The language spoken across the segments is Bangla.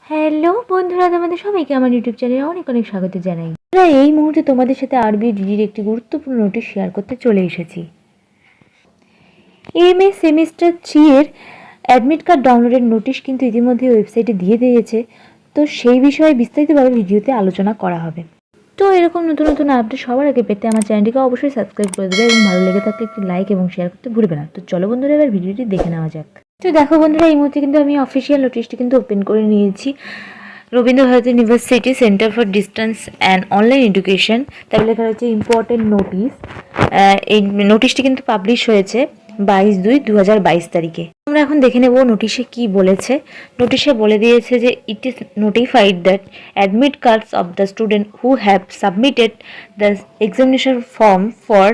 হ্যালো বন্ধুরা, তোমাদের সবাইকে আমার ইউটিউব চ্যানেলে অনেক অনেক স্বাগত জানাই। এই মুহূর্তে তোমাদের সাথে RBU ডিডির একটি গুরুত্বপূর্ণ নোটিশ শেয়ার করতে চলে এসেছি। MA সেমিস্টার 3 এর অ্যাডমিট কার্ড ডাউনলোডের নোটিশ কিন্তু ইতিমধ্যে ওয়েবসাইটে দিয়ে দিয়েছে। তো সেই বিষয়ে বিস্তারিতভাবে ভিডিওতে আলোচনা করা হবে। তো এরকম নতুন নতুন আপডেট সবার আগে পেতে আমার চ্যানেলটিকে অবশ্যই সাবস্ক্রাইব করে দেবে এবং ভালো লেগে থাকলে একটি লাইক এবং শেয়ার করতে ভুলবে না। তো চলো বন্ধুরা, এবার ভিডিওটি দেখে নেওয়া যাক। তো দেখো বন্ধুরা, এই মুহূর্তে কিন্তু আমি অফিসিয়াল নোটিশটি কিন্তু ওপেন করে নিয়েছি। Rabindra Bharati university centre for distance and online education, তার লেখা রয়েছে ইম্পর্টেন্ট নোটিশ। এই নোটিশটি কিন্তু পাবলিশ হয়েছে 22/2/2022 তারিখে। আমরা এখন দেখে নেব নোটিশে কি বলেছে। নোটিশে বলে দিয়েছে যে it is notified that admit cards of the student who have submitted the examination form for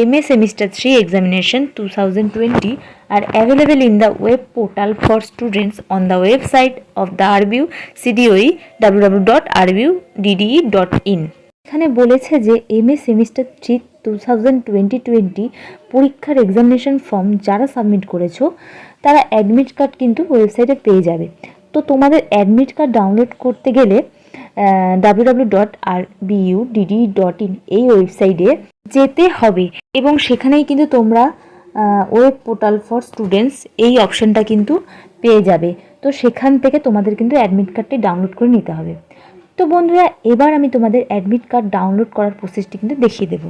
MA semester 3 examination 2020 are available in the web portal for students on the website of the RBU CDOE www.rbuddde.in। এখানে বলেছে যে MA সেমিস্টার 3 2020 পরীক্ষার এক্সামিনেশন ফর্ম যারা সাবমিট করেছো তারা অ্যাডমিট কার্ড কিন্তু ওয়েবসাইটে পেয়ে যাবে। তো তোমাদের অ্যাডমিট কার্ড ডাউনলোড করতে গেলে www.rbuddde.in এই ওয়েবসাইটে যেতে হবে এবং সেখানেই কিন্তু তোমরা ওয়েব পোর্টাল ফর স্টুডেন্টস এই অপশানটা কিন্তু পেয়ে যাবে। তো সেখান থেকে তোমাদের কিন্তু অ্যাডমিট কার্ডটি ডাউনলোড করে নিতে হবে। তো বন্ধুরা, এবার আমি তোমাদের অ্যাডমিট কার্ড ডাউনলোড করার প্রসেসটি কিন্তু দেখিয়ে দেবো।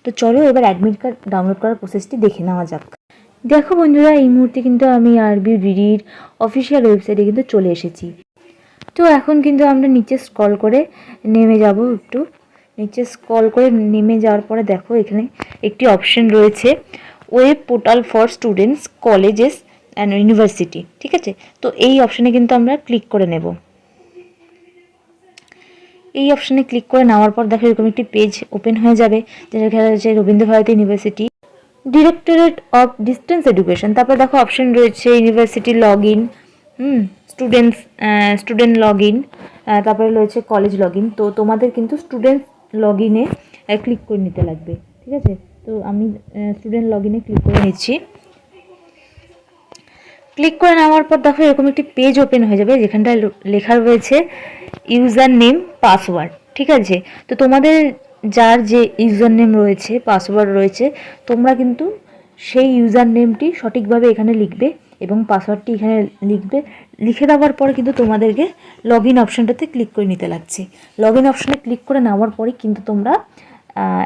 তো চলো এবার অ্যাডমিট কার্ড ডাউনলোড করার প্রসেসটি দেখে নেওয়া যাক। দেখো বন্ধুরা, এই মুহূর্তে কিন্তু আমি RBU ডিডির অফিসিয়াল ওয়েবসাইটে কিন্তু চলে এসেছি। তো এখন কিন্তু আমরা নিচে স্ক্রল করে নেমে যাব। একটু নিচে স্ক্রল করে নেমে যাওয়ার পরে দেখো এখানে একটি অপশন রয়েছে web portal for students colleges and university. ঠিক আছে, তো এই অপশানে কিন্তু আমরা ক্লিক করে নেব। এই অপশানে ক্লিক করে নেওয়ার পর দেখো এরকম একটি পেজ ওপেন হয়ে যাবে, যেটা লেখা রয়েছে Rabindra Bharati university directorate of distance education. তারপর দেখো অপশন রয়েছে university log in, student log in, তারপরে রয়েছে কলেজ লগ ইন। তো তোমাদের কিন্তু স্টুডেন্ট লগ ইনে ক্লিক করে নিতে লাগবে। ঠিক আছে, তো আমি স্টুডেন্ট লগ ইনে ক্লিক করে নিচ্ছি। ক্লিক করে নেওয়ার পর দেখো এরকম একটি পেজ ওপেন হয়ে যাবে, যেখানটায় লেখা রয়েছে ইউজার নেম পাসওয়ার্ড। ঠিক আছে, তো তোমাদের যার যে ইউজার নেম রয়েছে পাসওয়ার্ড রয়েছে তোমরা কিন্তু সেই ইউজার নেমটি সঠিকভাবে এখানে লিখবে এবং পাসওয়ার্ডটি এখানে লিখবে। লিখে দেওয়ার পরে কিন্তু তোমাদেরকে লগ ইন অপশানটাতে ক্লিক করে নিতে লাগছে। লগ ইন অপশানে ক্লিক করে নেওয়ার পরে কিন্তু তোমরা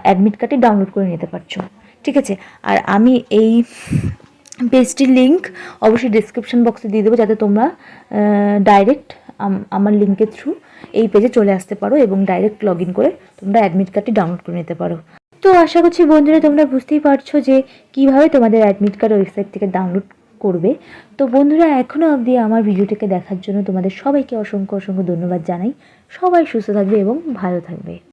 অ্যাডমিট কার্ডটি ডাউনলোড করে নিতে পারছো। ঠিক আছে, আর আমি এই পেজটির লিঙ্ক অবশ্যই ডিসক্রিপশন বক্সে দিয়ে দেবো, যাতে তোমরা ডাইরেক্ট আমার লিঙ্কের থ্রু এই পেজে চলে আসতে পারো এবং ডাইরেক্ট লগ ইন করে তোমরা অ্যাডমিট কার্ডটি ডাউনলোড করে নিতে পারো। তো আশা করছি বন্ধুরা তোমরা বুঝতেই পারছো যে কীভাবে তোমাদের অ্যাডমিট কার্ড ওয়েবসাইট থেকে ডাউনলোড করবে। তো বন্ধুরা, এখনও অবধি আমার ভিডিওটিকে দেখার জন্য তোমাদের সবাইকে অসংখ্য অসংখ্য ধন্যবাদ জানাই। সবাই সুস্থ থাকবে এবং ভালো থাকবে।